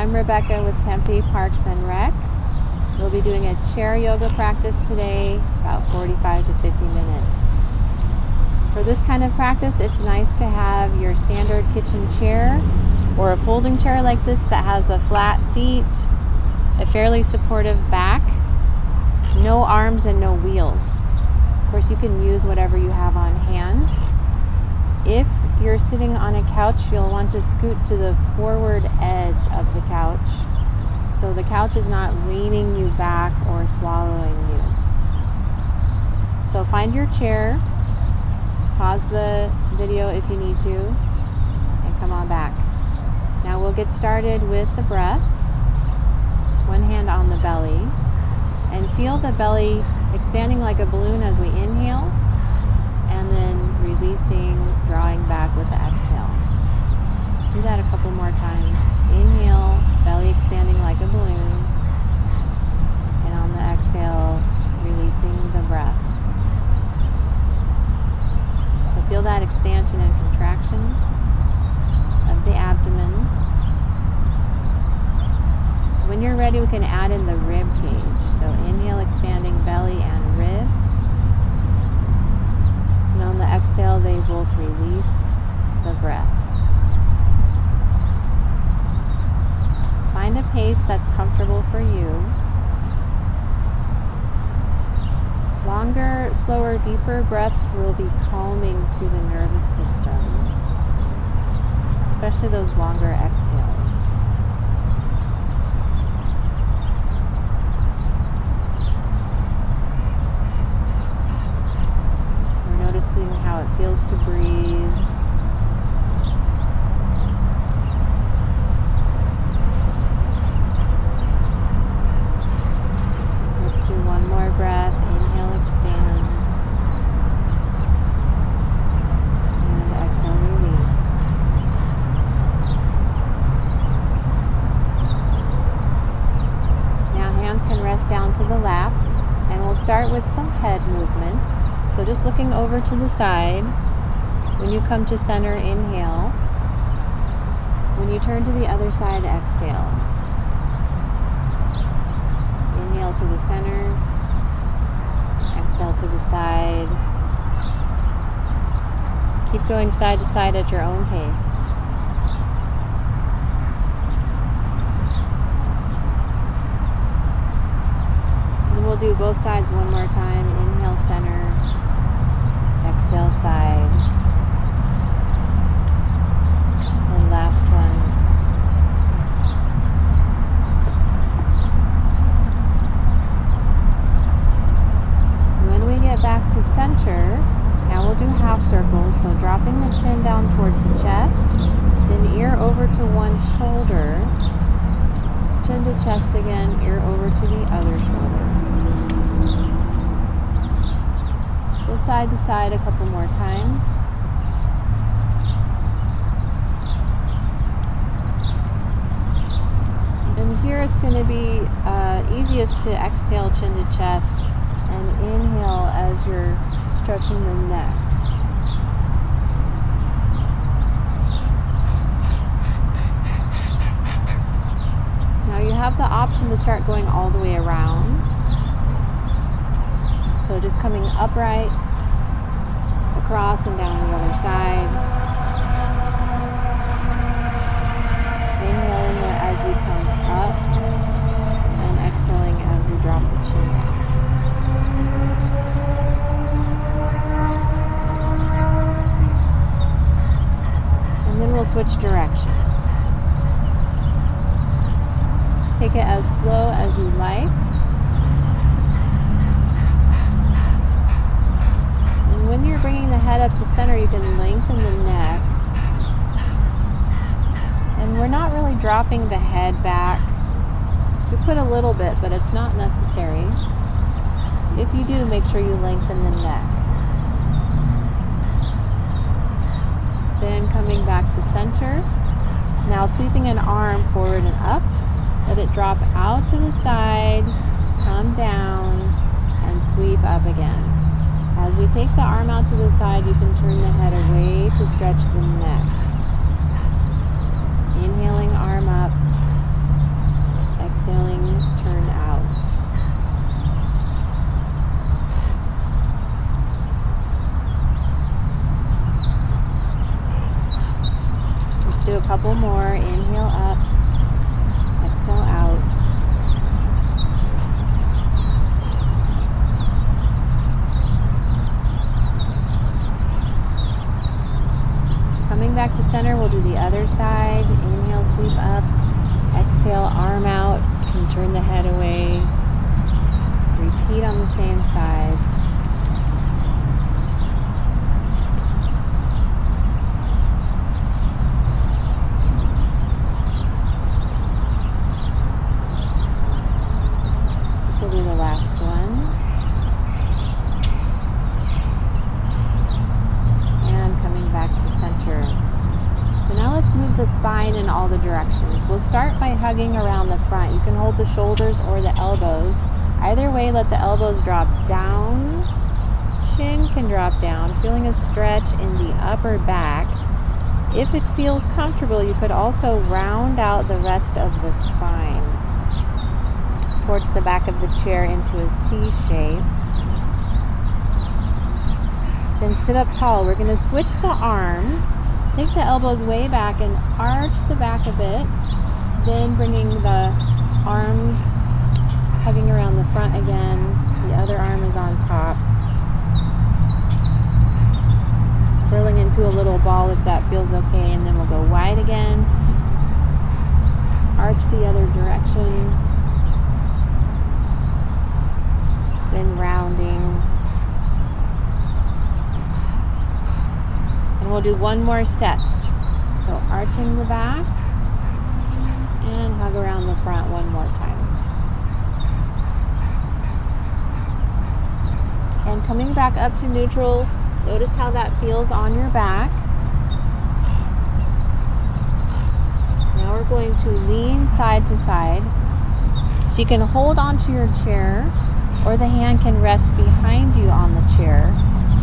I'm Rebecca with Tempe Parks and Rec. We'll be doing a chair yoga practice today, about 45 to 50 minutes. For this kind of practice, it's nice to have your standard kitchen chair or a folding chair like this that has a flat seat, a fairly supportive back, no arms and no wheels. Of course, you can use whatever you have on hand. If you're sitting on a couch, you'll want to scoot to the forward edge of the couch so the couch is not leaning you back or swallowing you. So find your chair, pause the video if you need to, and come on back. Now we'll get started with the breath. One hand on the belly, and feel the belly expanding like a balloon as we inhale, and then releasing, drawing back with the exhale. Do that a couple more times. Inhale, belly expanding like a balloon, and on the exhale, releasing the breath. So feel that expansion and contraction of the abdomen. When you're ready, we can add in the rib cage. So inhale, expanding belly and ribs. And on the exhale, they both release the breath. Find a pace that's comfortable for you. Longer, slower, deeper breaths will be calming to the nervous system, especially those longer exhales. How it feels to breathe. Let's do one more breath. Inhale, expand. And exhale, release. Now hands can rest down to the lap, and we'll start with some head movement. So just looking over to the side. When you come to center, inhale. When you turn to the other side, exhale. Inhale to the center. Exhale to the side. Keep going side to side at your own pace. And we'll do both sides one more time. Inhale, center. Exhale, side. And last one. When we get back to center, now we'll do half circles. So dropping the chin down towards the chest, then ear over to one shoulder, chin to chest again, ear over to the other shoulder. Go side to side a couple more times. And here it's going to be easiest to exhale chin to chest and inhale as you're stretching the neck. Now you have the option to start going all the way around. So just coming upright, across and down the other side. Inhaling as we come up and exhaling as we drop the chin down. And then we'll switch directions. Take it as slow as you like. When you're bringing the head up to center, you can lengthen the neck. And we're not really dropping the head back. We put a little bit, but it's not necessary. If you do, make sure you lengthen the neck. Then coming back to center. Now sweeping an arm forward and up. Let it drop out to the side, come down, and sweep up again. As we take the arm out to the side, you can turn the head away to stretch the neck. Inhaling, arm up, couple more. Inhale up, exhale out. Coming back to center, we'll do the other side. Inhale, sweep up. Exhale, arm out. You can turn the head away. Repeat on the same side. This will be the last one. And coming back to center. So now let's move the spine in all the directions. We'll start by hugging around the front. You can hold the shoulders or the elbows. Either way, let the elbows drop down. Chin can drop down, feeling a stretch in the upper back. If it feels comfortable, you could also round out the rest of the spine towards the back of the chair into a C shape. Then sit up tall. We're going to switch the arms. Take the elbows way back and arch the back a bit. Then bringing the arms, hugging around the front again. The other arm is on top. Curling into a little ball if that feels okay. And then we'll go wide again. Arch the other direction. Then rounding. And we'll do one more set. So arching the back and hug around the front one more time. And coming back up to neutral, notice how that feels on your back. Now we're going to lean side to side. So you can hold onto your chair, or the hand can rest behind you on the chair.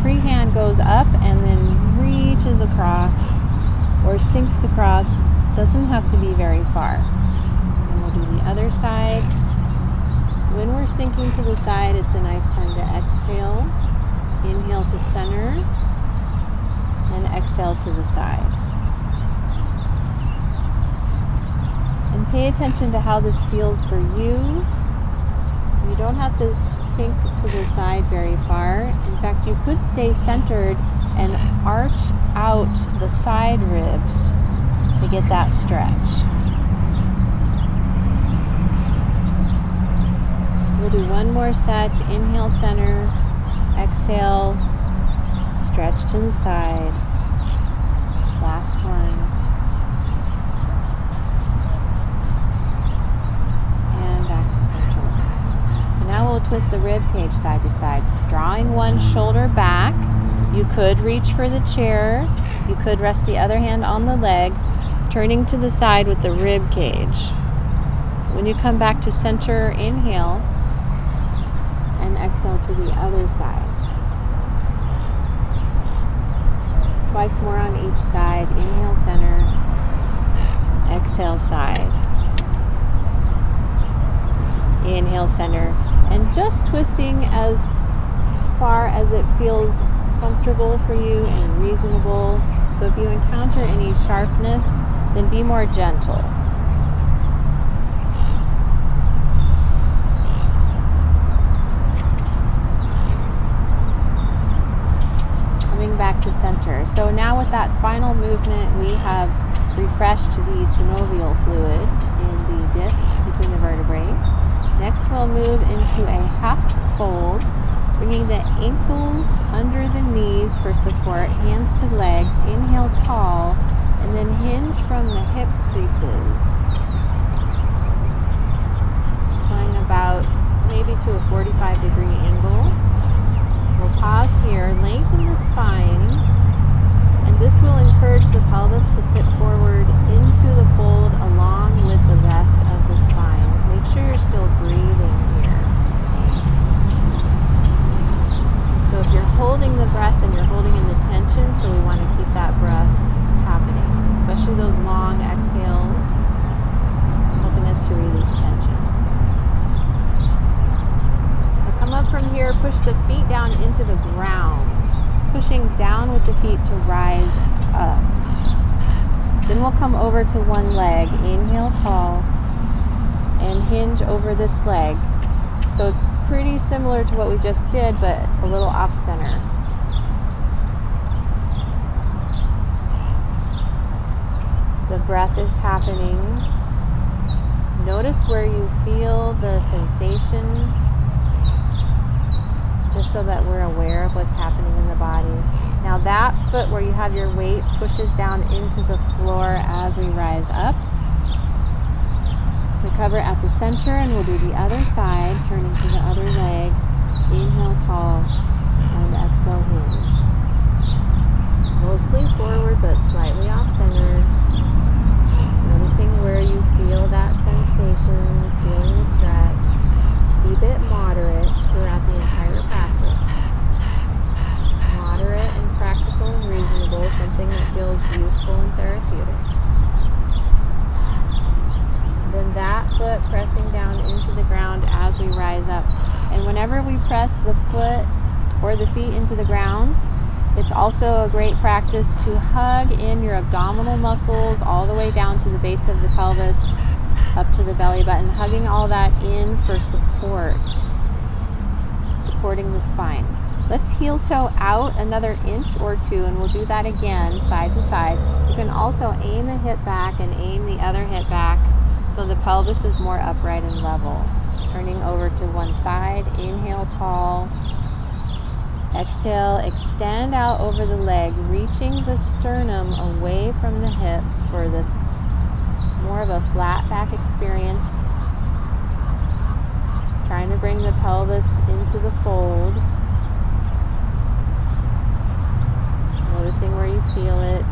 Free hand goes up and then reaches across or sinks across. Doesn't have to be very far. And we'll do the other side. When we're sinking to the side, it's a nice time to exhale. Inhale to center and exhale to the side. And pay attention to how this feels for you. You don't have to sink to the side very far. In fact, you could stay centered and arch out the side ribs to get that stretch. We'll do one more set. Inhale, center. Exhale, stretch to the side. Last one. And back to center. So now we'll twist the rib cage side to side. Drawing one shoulder back. You could reach for the chair. You could rest the other hand on the leg, turning to the side with the rib cage. When you come back to center, inhale and exhale to the other side. Twice more on each side. Inhale, center. Exhale, side. Inhale, center. And just twisting as far as it feels comfortable for you and reasonable. So if you encounter any sharpness, then be more gentle. Coming back to center. So now with that spinal movement, we have refreshed the synovial fluid in the discs between the vertebrae. Next we'll move into a half fold, bringing the ankles under the knees for support, hands to legs. Inhale tall, and then hinge from the hip creases. Going about maybe to a 45-degree angle. We'll pause here, lengthen the spine, and this will encourage the pelvis to tip forward into the fold along with the rest of the spine. Make sure you're still breathing here. So if you're holding the breath and you're holding in the tension, so we want to keep that breath happening, especially those long exhales, helping us to release tension. Now come up from here, push the feet down into the ground, pushing down with the feet to rise up. Then we'll come over to one leg. Inhale tall and hinge over this leg. So it's pretty similar to what we just did, but a little off center. The breath is happening. Notice where you feel the sensation, just so that we're aware of what's happening in the body. Now that foot where you have your weight pushes down into the floor as we rise up. Recover at the center, and we'll do the other side, turning to the other leg. Inhale tall and exhale hinge. Mostly forward but slightly off center. Noticing where you feel that sensation, feeling the stretch. Keep it moderate throughout the entire practice. Moderate and practical and reasonable, something that feels useful and therapeutic. Then that foot pressing down into the ground as we rise up. And whenever we press the foot or the feet into the ground, it's also a great practice to hug in your abdominal muscles all the way down to the base of the pelvis, up to the belly button, hugging all that in for support, supporting the spine. Let's heel toe out another inch or two, and we'll do that again, side to side. You can also aim the hip back and aim the other hip back so the pelvis is more upright and level. Turning over to one side, inhale tall. Exhale, extend out over the leg, reaching the sternum away from the hips for this more of a flat back experience. Trying to bring the pelvis into the fold. Noticing where you feel it.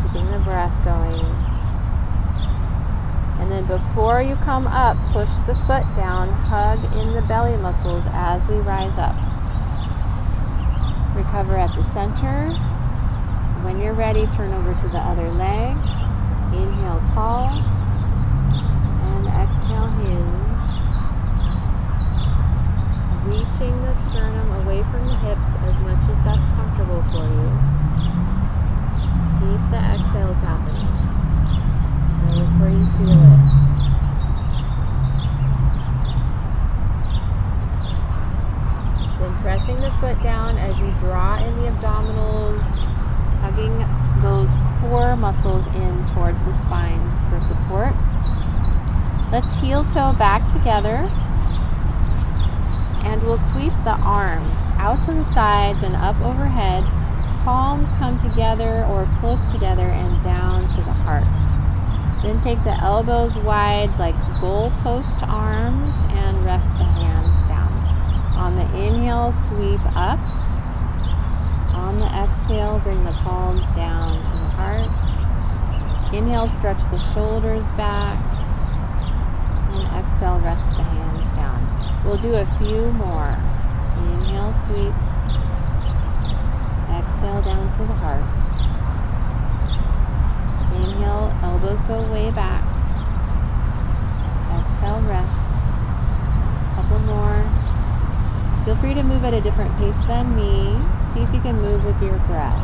Keeping the breath going. And then before you come up, push the foot down, hug in the belly muscles as we rise up. Recover at the center. When you're ready, turn over to the other leg. Inhale tall and exhale hinge. Reaching the sternum away from the hips as much as that's comfortable for you. Keep the exhales happening. Notice where you feel it. Then pressing the foot down as you draw in the abdominals, hugging those core muscles in towards the spine for support. Let's heel toe back together, and we'll sweep the arms out to the sides and up overhead. Palms come together or close together and down to the heart. Then take the elbows wide like goalpost arms and rest the hands down. On the inhale, sweep up. On the exhale, bring the palms down to the heart. Inhale, stretch the shoulders back. And exhale, rest the hands down. We'll do a few more. Inhale, sweep. Exhale, down to the heart. Inhale, elbows go way back. Exhale, rest. Couple more. Feel free to move at a different pace than me. See if you can move with your breath.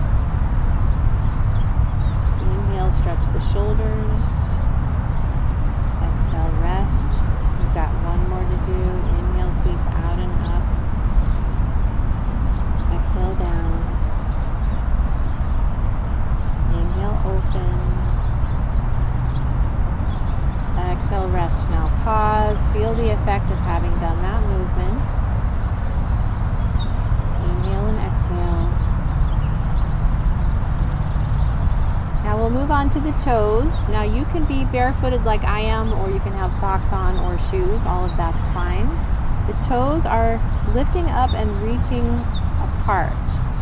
Inhale, stretch the shoulders. Exhale, rest. We've got one more to do. Inhale, sweep out and up. Exhale, down. Inhale, open. Exhale, rest. Now pause. Feel the effect of having done that movement. Inhale and exhale. Now we'll move on to the toes. Now you can be barefooted like I am, or you can have socks on or shoes. All of that's fine. The toes are lifting up and reaching apart.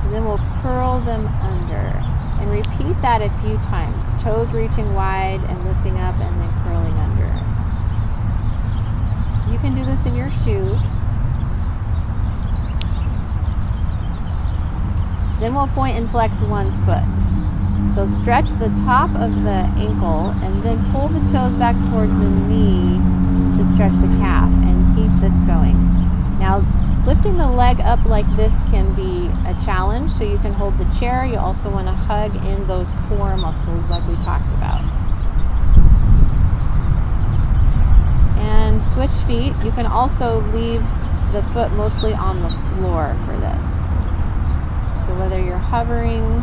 And then we'll curl them under. And repeat that a few times. Toes reaching wide and lifting up and then curling under. You can do this in your shoes. Then we'll point and flex one foot. So stretch the top of the ankle and then pull the toes back towards the knee to stretch the calf and keep this going. Now lifting the leg up like this can be a challenge, so you can hold the chair. You also want to hug in those core muscles like we talked about. And switch feet. You can also leave the foot mostly on the floor for this. So whether you're hovering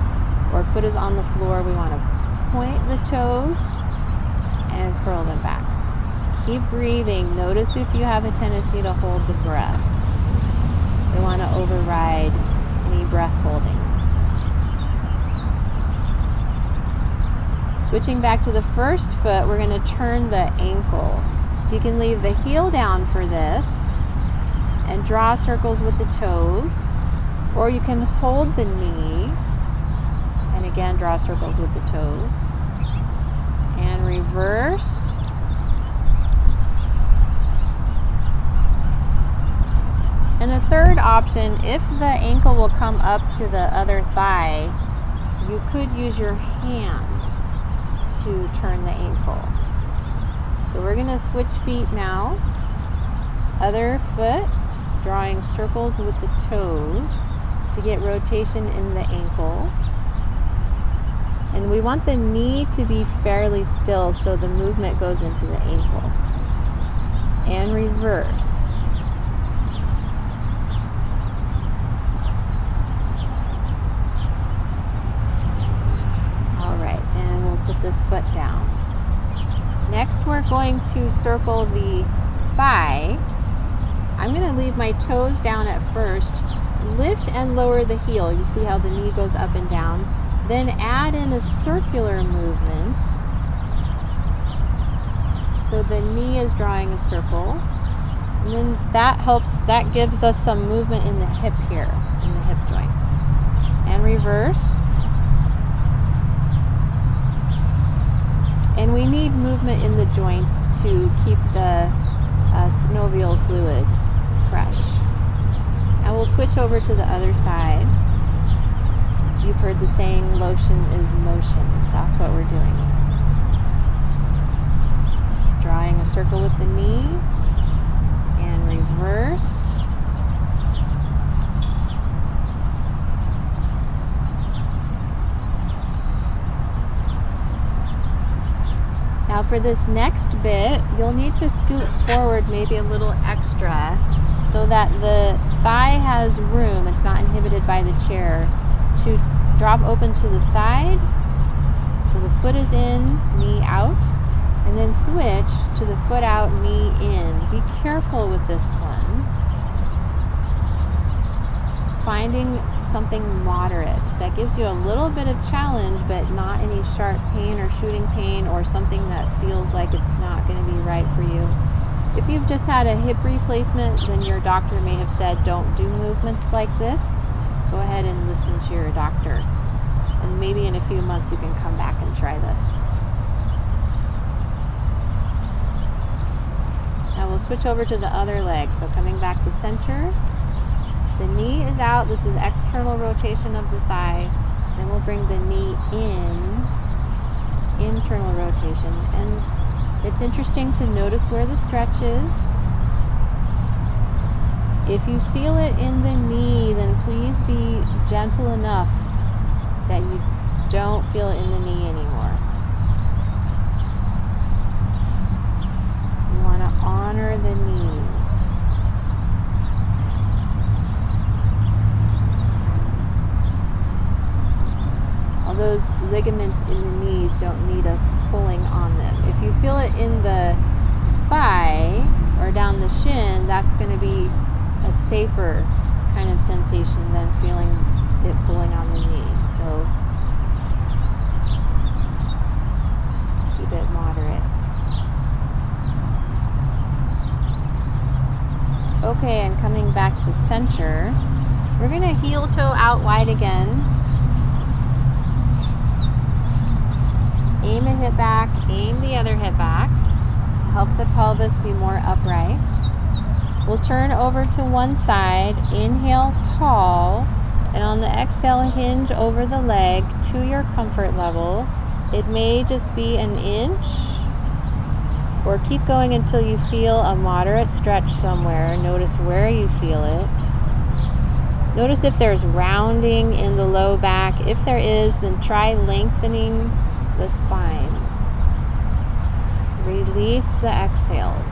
or foot is on the floor, we want to point the toes and curl them back. Keep breathing. Notice if you have a tendency to hold the breath. We want to override any breath holding. Switching back to the first foot, we're going to turn the ankle. So you can leave the heel down for this and draw circles with the toes, or you can hold the knee and again draw circles with the toes and reverse. And the third option, if the ankle will come up to the other thigh, you could use your hand to turn the ankle. So we're going to switch feet now. Other foot, drawing circles with the toes to get rotation in the ankle. And we want the knee to be fairly still so the movement goes into the ankle. And reverse. Put this foot down. Next, we're going to circle the thigh. I'm going to leave my toes down at first. Lift and lower the heel. You see how the knee goes up and down. Then add in a circular movement. So the knee is drawing a circle. And then that gives us some movement in the hip here, in the hip joint. And reverse. And we need movement in the joints to keep the synovial fluid fresh. Now we'll switch over to the other side. You've heard the saying, lotion is motion. That's what we're doing. Drawing a circle with the knee and reverse. Now for this next bit, you'll need to scoot forward maybe a little extra so that the thigh has room, it's not inhibited by the chair, to drop open to the side. So the foot is in, knee out, and then switch to the foot out, knee in. Be careful with this one. Finding something moderate that gives you a little bit of challenge, but not any sharp pain or shooting pain or something that feels like it's not going to be right for you. If you've just had a hip replacement, then your doctor may have said don't do movements like this. Go ahead and listen to your doctor, and maybe in a few months you can come back and try this. Now we'll switch over to the other leg. So coming back to center. The knee is out. This is external rotation of the thigh. Then we'll bring the knee in, internal rotation. And it's interesting to notice where the stretch is. If you feel it in the knee, then please be gentle enough that you don't feel it in the knee anymore. You want to honor the knees. Those ligaments in the knees don't need us pulling on them. If you feel it in the thigh or down the shin, that's going to be a safer kind of sensation than feeling it pulling on the knee. So keep it moderate. Okay, and coming back to center, we're going to heel toe out wide again. Aim a hip back, aim the other hip back to help the pelvis be more upright. We'll turn over to one side, inhale tall, and on the exhale hinge over the leg to your comfort level. It may just be an inch, or keep going until you feel a moderate stretch somewhere. Notice where you feel it. Notice if there's rounding in the low back. If there is, then try lengthening the spine. Release the exhales.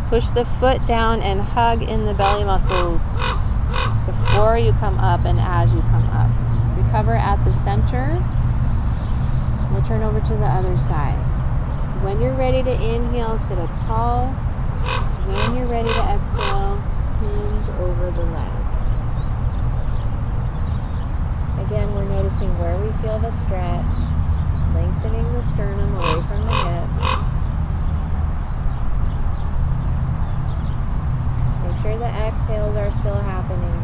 Push the foot down and hug in the belly muscles before you come up and as you come up. Recover at the center. We'll turn over to the other side. When you're ready to inhale, sit up tall. When you're ready to exhale, hinge over the leg. Again, we're noticing where we feel the stretch, lengthening the sternum away from the hips. Make sure the exhales are still happening.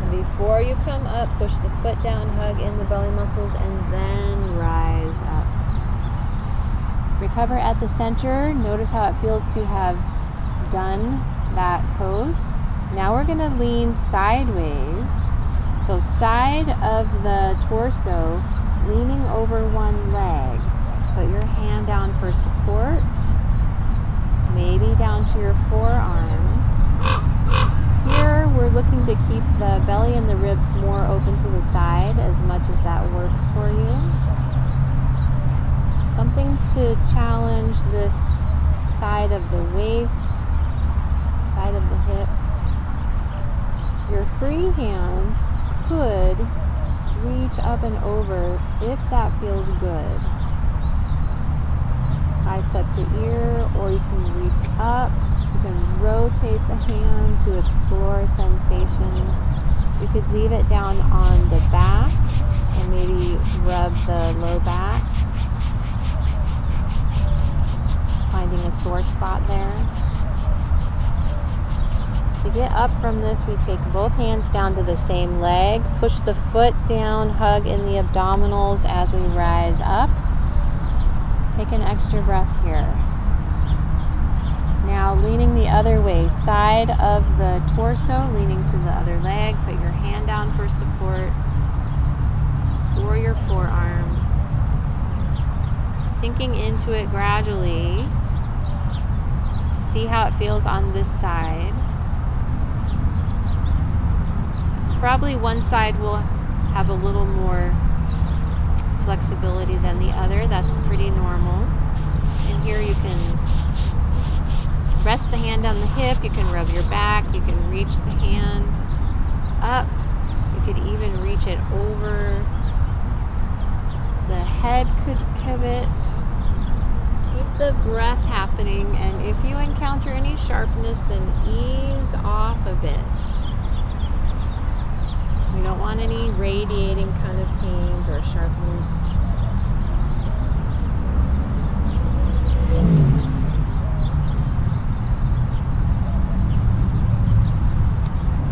And before you come up, push the foot down, hug in the belly muscles, and then rise up. Recover at the center. Notice how it feels to have done that pose. Now we're going to lean sideways. So side of the torso, leaning over one leg. Put your hand down for support, maybe down to your forearm. Here we're looking to keep the belly and the ribs more open to the side as much as that works for you. Something to challenge this side of the waist, side of the hip. Your free hand could reach up and over if that feels good. Eye set to ear, or you can reach up. You can rotate the hand to explore sensation. You could leave it down on the back and maybe rub the low back, finding a sore spot there. To get up from this, we take both hands down to the same leg, push the foot down, hug in the abdominals as we rise up. Take an extra breath here. Now leaning the other way, side of the torso, leaning to the other leg. Put your hand down for support, or your forearm. Sinking into it gradually to see how it feels on this side. Probably one side will have a little more flexibility than the other. That's pretty normal. And here you can rest the hand on the hip, you can rub your back, you can reach the hand up, you could even reach it over. The head could pivot. Keep the breath happening, and if you encounter any sharpness, then ease off a bit. We don't want any radiating kind of pains or sharpness.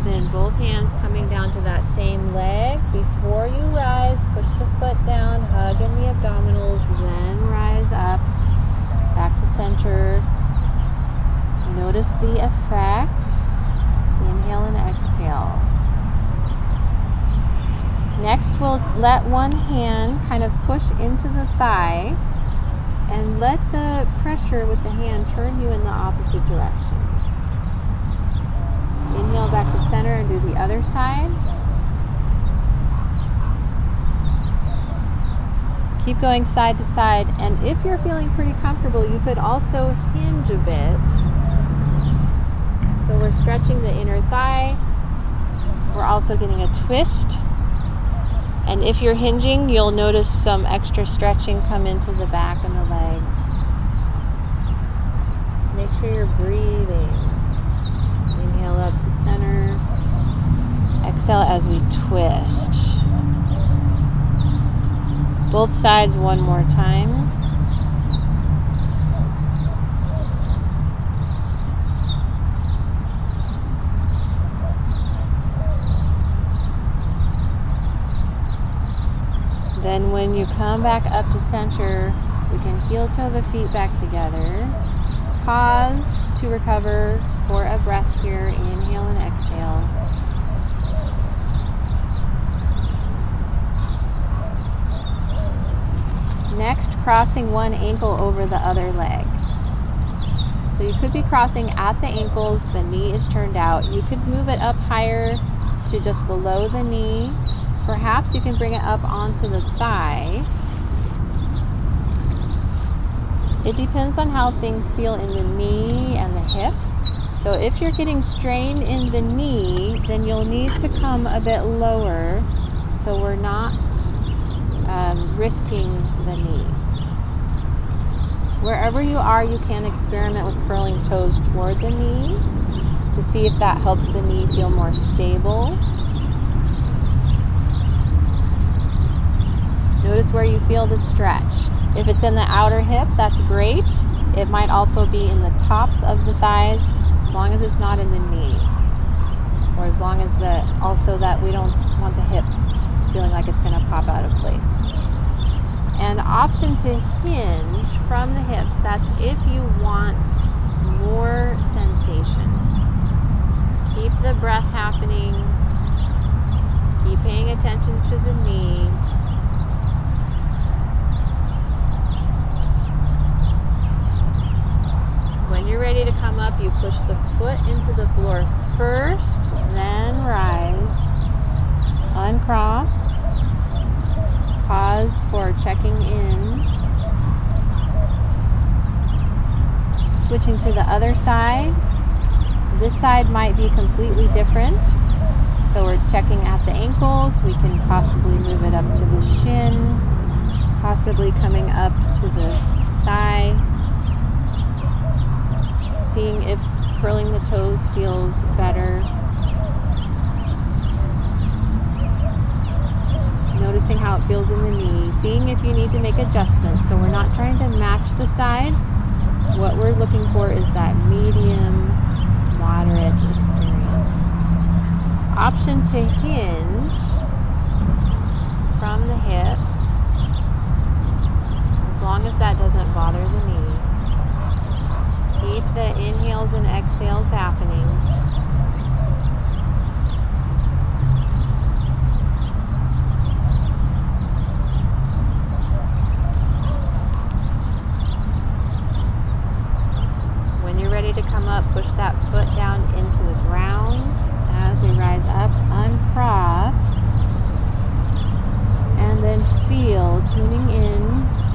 Then both hands coming down to that same leg. Before you rise, push the foot down, hug in the abdominals, then rise up, back to center. Notice the effect. Inhale and exhale. Next, we'll let one hand kind of push into the thigh and let the pressure with the hand turn you in the opposite direction. Inhale back to center and do the other side. Keep going side to side, and if you're feeling pretty comfortable, you could also hinge a bit. So we're stretching the inner thigh. We're also getting a twist. And if you're hinging, you'll notice some extra stretching come into the back and the legs. Make sure you're breathing. Inhale up to center. Exhale as we twist. Both sides one more time. Then when you come back up to center, we can heel toe the feet back together. Pause to recover for a breath here. Inhale and exhale. Next, crossing one ankle over the other leg. So you could be crossing at the ankles, the knee is turned out. You could move it up higher to just below the knee. Perhaps you can bring it up onto the thigh. It depends on how things feel in the knee and the hip. So if you're getting strain in the knee, then you'll need to come a bit lower so we're not risking the knee. Wherever you are, you can experiment with curling toes toward the knee to see if that helps the knee feel more stable. Notice where you feel the stretch. If it's in the outer hip, that's great. It might also be in the tops of the thighs, as long as it's not in the knee. Or as long as also that we don't want the hip feeling like it's going to pop out of place. And option to hinge from the hips, that's if you want more sensation. Keep the breath happening. Keep paying attention to the knee. When you're ready to come up, you push the foot into the floor first, then rise, uncross, pause for checking in, switching to the other side. This side might be completely different, so we're checking at the ankles. We can possibly move it up to the shin, possibly coming up to the thigh. Seeing if curling the toes feels better. Noticing how it feels in the knee. Seeing if you need to make adjustments. So we're not trying to match the sides. What we're looking for is that medium, moderate experience. Option to hinge from the hips, as long as that doesn't bother the knee. Keep the inhales and exhales happening. When you're ready to come up, push that foot down into the ground. As we rise up, uncross. And then feel, tuning in.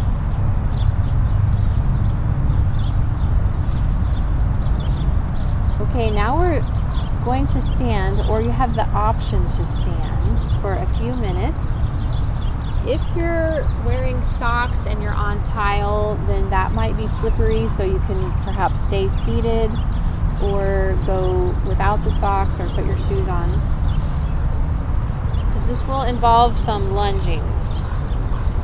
Okay, now we're going to stand, or you have the option to stand for a few minutes. If you're wearing socks and you're on tile, then that might be slippery, so you can perhaps stay seated or go without the socks or put your shoes on. Because this will involve some lunging.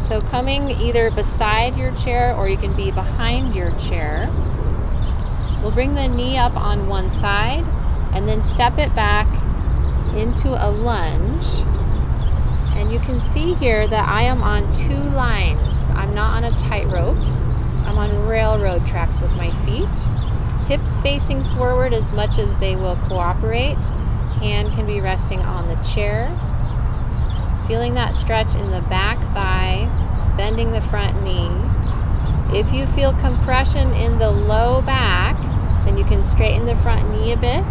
So coming either beside your chair or you can be behind your chair. We'll bring the knee up on one side and then step it back into a lunge. And you can see here that I am on two lines. I'm not on a tightrope. I'm on railroad tracks with my feet. Hips facing forward as much as they will cooperate. Hand can be resting on the chair. Feeling that stretch in the back thigh, bending the front knee. If you feel compression in the low back, then you can straighten the front knee a bit.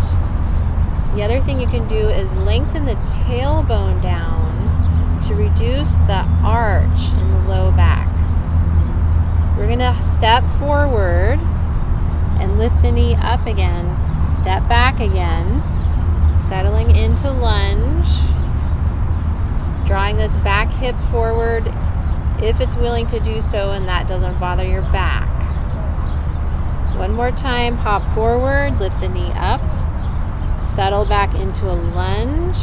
The other thing you can do is lengthen the tailbone down to reduce the arch in the low back. We're going to step forward and lift the knee up again. Step back again, settling into lunge, drawing this back hip forward if it's willing to do so and that doesn't bother your back. One more time, hop forward, lift the knee up, settle back into a lunge.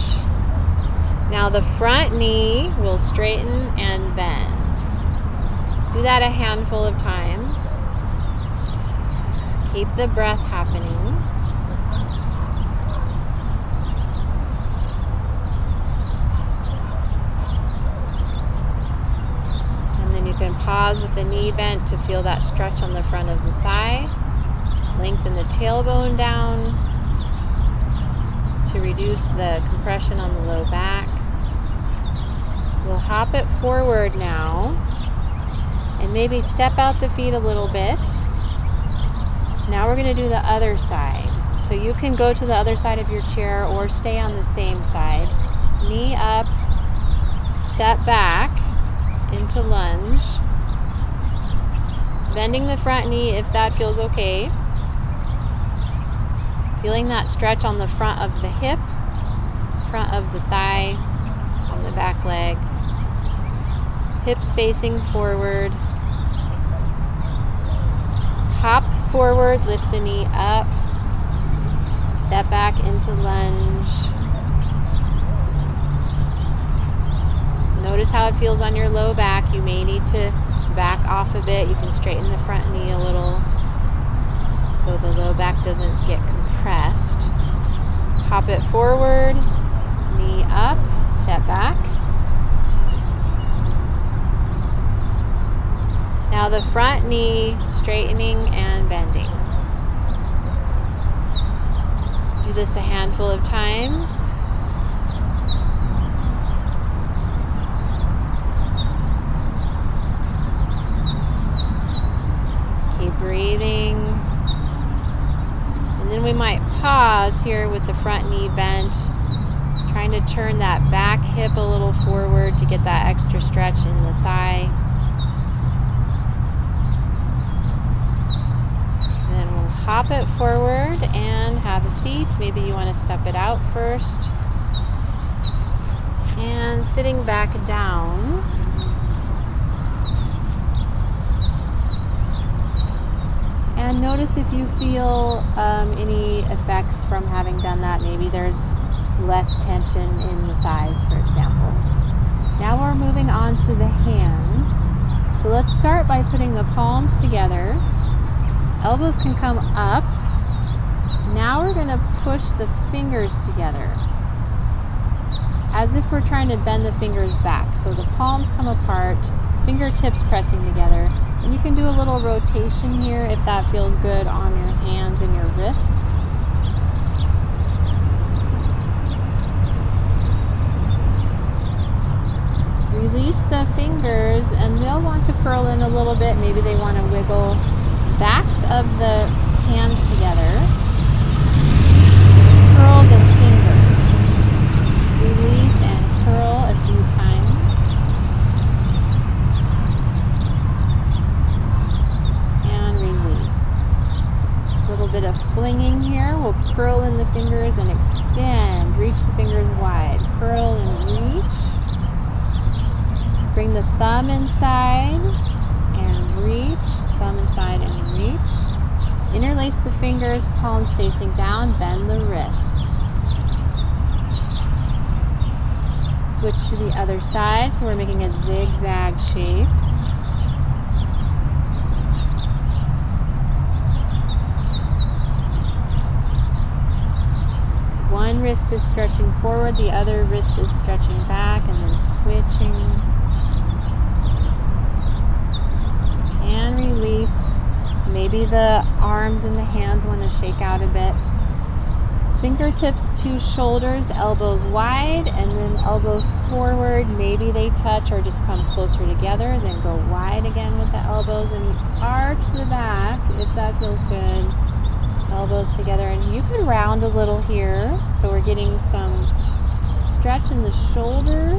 Now the front knee will straighten and bend. Do that a handful of times. Keep the breath happening. And then you can pause with the knee bent to feel that stretch on the front of the thigh. Lengthen the tailbone down to reduce the compression on the low back. We'll hop it forward now. And maybe step out the feet a little bit. Now we're going to do the other side. So you can go to the other side of your chair or stay on the same side. Knee up, step back into lunge. Bending the front knee if that feels okay. Feeling that stretch on the front of the hip, front of the thigh, on the back leg. Hips facing forward. Hop forward, lift the knee up. Step back into lunge. Notice how it feels on your low back. You may need to back off a bit. You can straighten the front knee a little so the low back doesn't get compressed. Hop it forward, knee up, step back. Now the front knee straightening and bending. Do this a handful of times. Keep breathing. And then we might pause here with the front knee bent, trying to turn that back hip a little forward to get that extra stretch in the thigh. Then we'll hop it forward and have a seat. Maybe you want to step it out first. And sitting back down. And notice if you feel any effects from having done that. Maybe there's less tension in the thighs, for example. Now we're moving on to the hands. So let's start by putting the palms together. Elbows can come up. Now we're going to push the fingers together, as if we're trying to bend the fingers back. So the palms come apart, fingertips pressing together. And you can do a little rotation here if that feels good on your hands and your wrists. Release the fingers and they'll want to curl in a little bit. Maybe they want to wiggle backs of the hands together. Curl the fingers. Release and curl a few times. Bit of flinging here. We'll curl in the fingers and extend. Reach the fingers wide. Curl and reach. Bring the thumb inside and reach. Thumb inside and reach. Interlace the fingers, palms facing down. Bend the wrists. Switch to the other side. So we're making a zigzag shape. One wrist is stretching forward, the other wrist is stretching back, and then switching. And release. Maybe the arms and the hands want to shake out a bit. Fingertips to shoulders, elbows wide, and then elbows forward. Maybe they touch or just come closer together. Then go wide again with the elbows and arch the back if that feels good. Elbows together, and you can round a little here, so we're getting some stretch in the shoulder,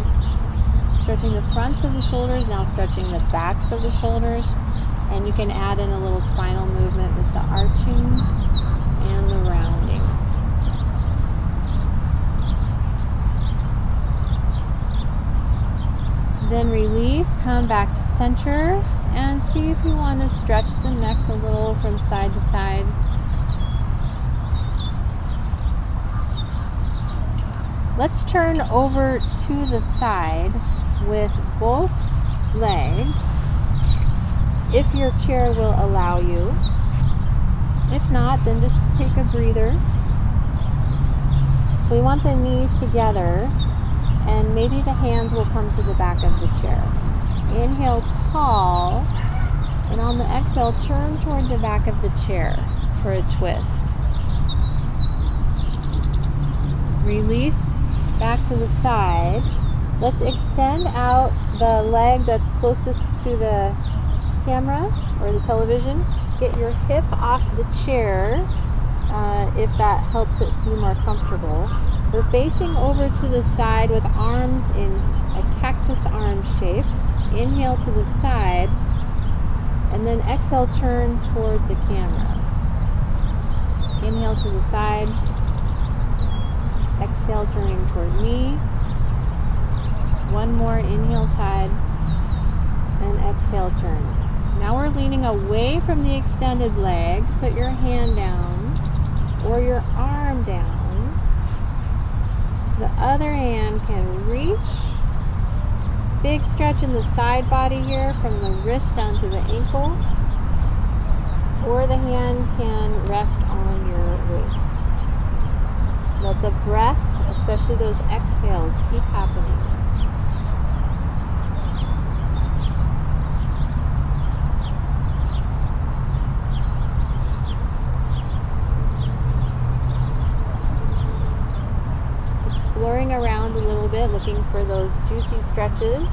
stretching the fronts of the shoulders, now stretching the backs of the shoulders, and you can add in a little spinal movement with the arching and the rounding. Then release, come back to center, and see if you want to stretch the neck a little from side to side. Let's turn over to the side with both legs, if your chair will allow you. If not, then just take a breather. We want the knees together, and maybe the hands will come to the back of the chair. Inhale tall, and on the exhale, turn toward the back of the chair for a twist. Release. Back to the side. Let's extend out the leg that's closest to the camera or the television. Get your hip off the chair if that helps it be more comfortable. We're facing over to the side with arms in a cactus arm shape. Inhale to the side, and then exhale, turn toward the camera. Inhale to the side, exhale, turning toward me. One more, inhale side, and exhale, turn. Now we're leaning away from the extended leg. Put your hand down or your arm down. The other hand can reach. Big stretch in the side body here from the wrist down to the ankle. Or the hand can rest on your waist. Let the breath, especially those exhales, keep happening. Exploring around a little bit, looking for those juicy stretches.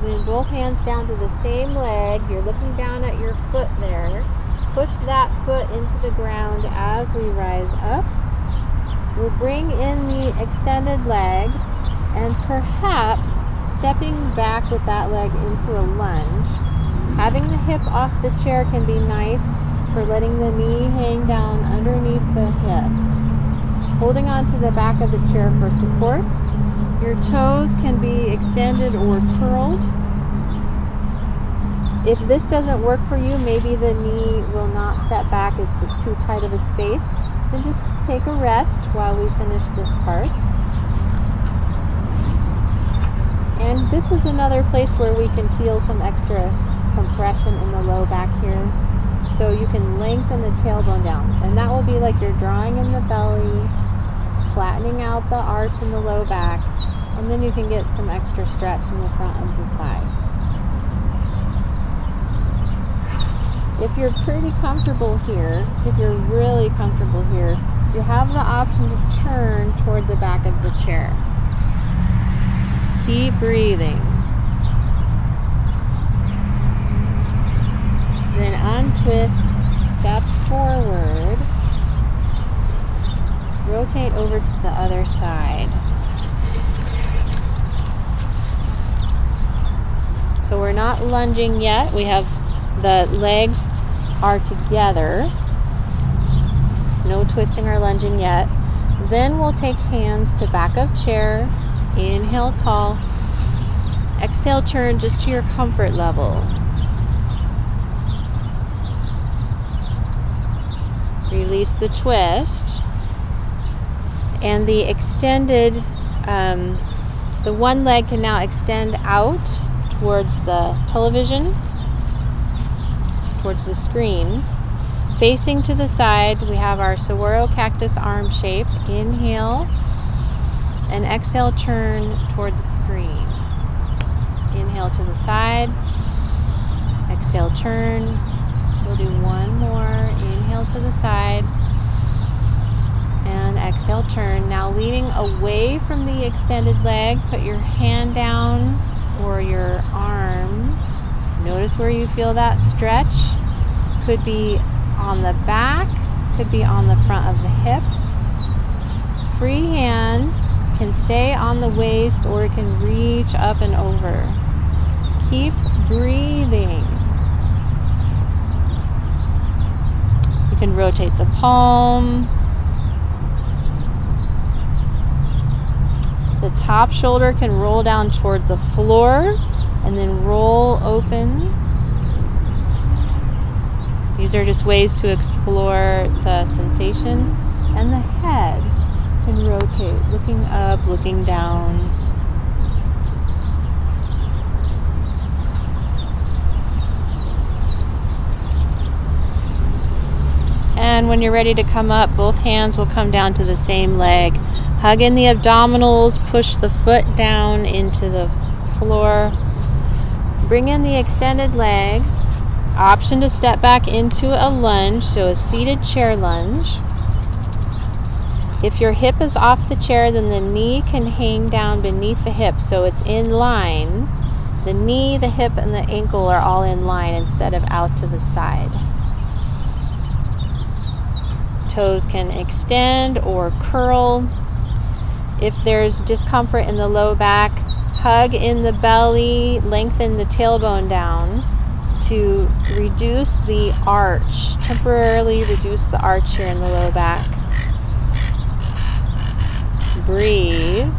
Then both hands down to the same leg. You're looking down at your foot there. Push that foot into the ground as we rise up. We'll bring in the extended leg and perhaps stepping back with that leg into a lunge. Having the hip off the chair can be nice for letting the knee hang down underneath the hip. Holding on to the back of the chair for support. Your toes can be extended or curled. If this doesn't work for you, maybe the knee will not step back, it's too tight of a space, then just take a rest while we finish this part. And this is another place where we can feel some extra compression in the low back here. So you can lengthen the tailbone down, and that will be like you're drawing in the belly, flattening out the arch in the low back, and then you can get some extra stretch in the front of the thigh. If you're pretty comfortable here, if you're really comfortable here, you have the option to turn toward the back of the chair. Keep breathing. Then untwist, step forward, rotate over to the other side. So we're not lunging yet. We have the legs are together. No twisting or lunging yet. Then we'll take hands to back of chair. Inhale tall. Exhale, turn just to your comfort level. Release the twist. And the extended, the one leg can now extend out towards the television, towards the screen. Facing to the side, we have our saguaro cactus arm shape. Inhale and exhale, turn toward the screen. Inhale to the side, exhale, turn. We'll do one more. Inhale to the side and exhale, turn. Now leaning away from the extended leg, put your hand down or your arm. Notice where you feel that stretch. Could be on the back, could be on the front of the hip. Free hand can stay on the waist or it can reach up and over. Keep breathing. You can rotate the palm. The top shoulder can roll down toward the floor and then roll open. These are just ways to explore the sensation. And the head can rotate, looking up, looking down. And when you're ready to come up, both hands will come down to the same leg. Hug in the abdominals, push the foot down into the floor. Bring in the extended leg. Option to step back into a lunge, so a seated chair lunge. If your hip is off the chair, then the knee can hang down beneath the hip so it's in line. The knee, the hip, and the ankle are all in line instead of out to the side. Toes can extend or curl. If there's discomfort in the low back, hug in the belly, lengthen the tailbone down to reduce the arch, temporarily reduce the arch here in the low back. Breathe.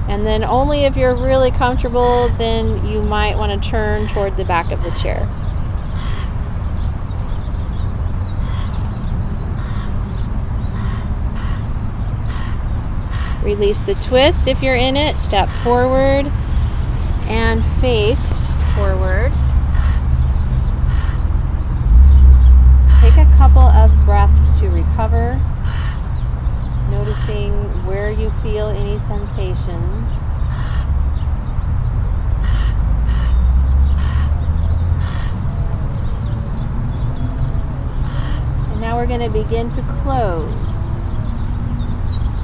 And then only if you're really comfortable, then you might want to turn toward the back of the chair. Release the twist if you're in it. Step forward and face forward. Take a couple of breaths to recover, noticing where you feel any sensations. And now we're going to begin to close.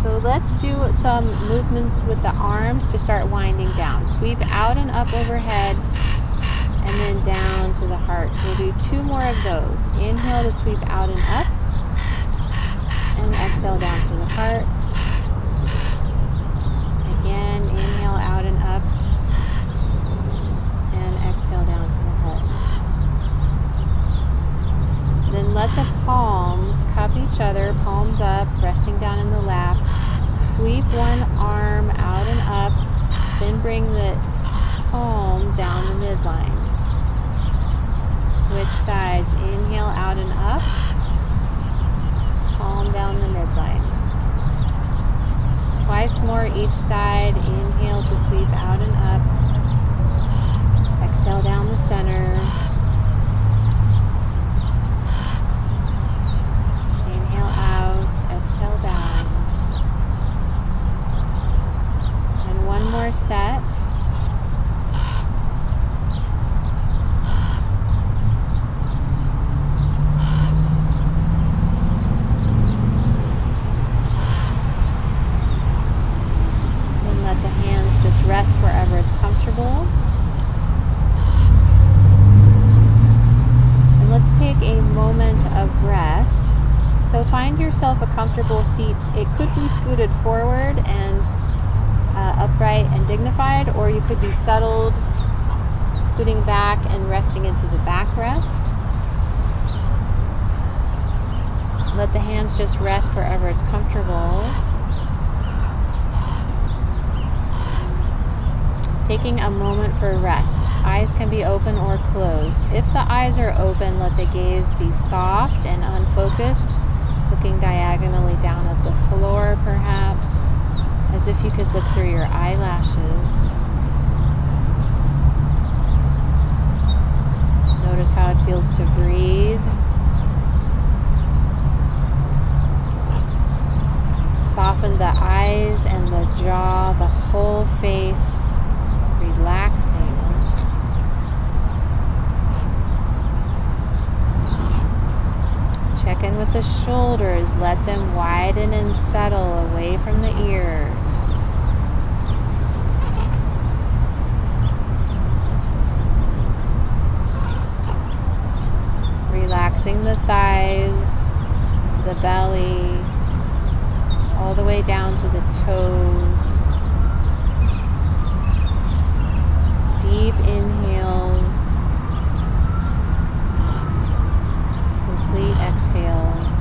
So let's do some movements with the arms to start winding down. Sweep out and up overhead, and then down to the heart. We'll do 2 more of those. Inhale to sweep out and up, and exhale down to the heart. Again, inhale out and up, and exhale down to the heart. Then let the palms cup each other, palms up, resting down in the lap. Sweep one arm out and up, then bring the palm down the midline. Switch sides. Inhale out and up, palm down the midline. Twice more each side. Inhale to sweep out and up. Exhale down the center. Inhale out, exhale down. And one more set. Rest wherever it's comfortable. And let's take a moment of rest. So find yourself a comfortable seat. It could be scooted forward and upright and dignified, or you could be settled, scooting back and resting into the backrest. Let the hands just rest wherever it's comfortable. Taking a moment for rest. Eyes can be open or closed. If the eyes are open, let the gaze be soft and unfocused, looking diagonally down at the floor perhaps, as if you could look through your eyelashes. Notice how it feels to breathe. Soften the eyes and the jaw, the whole face. Relaxing. Check in with the shoulders. Let them widen and settle away from the ears. Relaxing the thighs, the belly, all the way down to the toes. Deep inhales, complete exhales.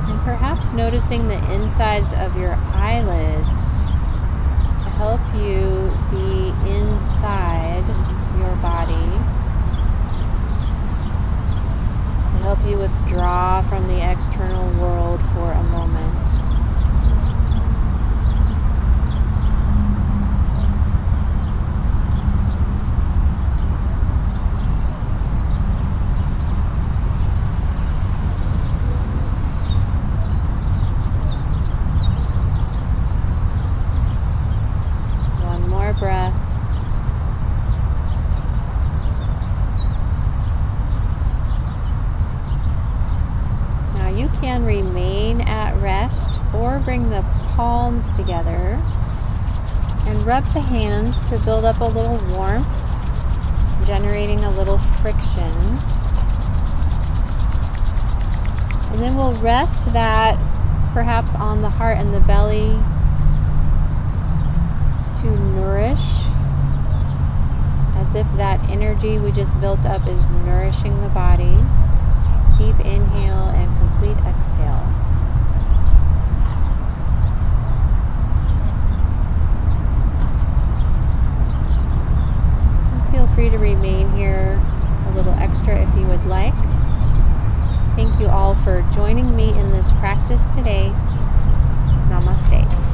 And perhaps noticing the insides of your eyelids to help you be inside your body, to help you withdraw from the external world for a moment. can remain at rest or bring the palms together and rub the hands to build up a little warmth, generating a little friction. And then we'll rest that perhaps on the heart and the belly to nourish, as if that energy we just built up is nourishing the body. Deep inhale and complete exhale. And feel free to remain here a little extra if you would like. Thank you all for joining me in this practice today. Namaste.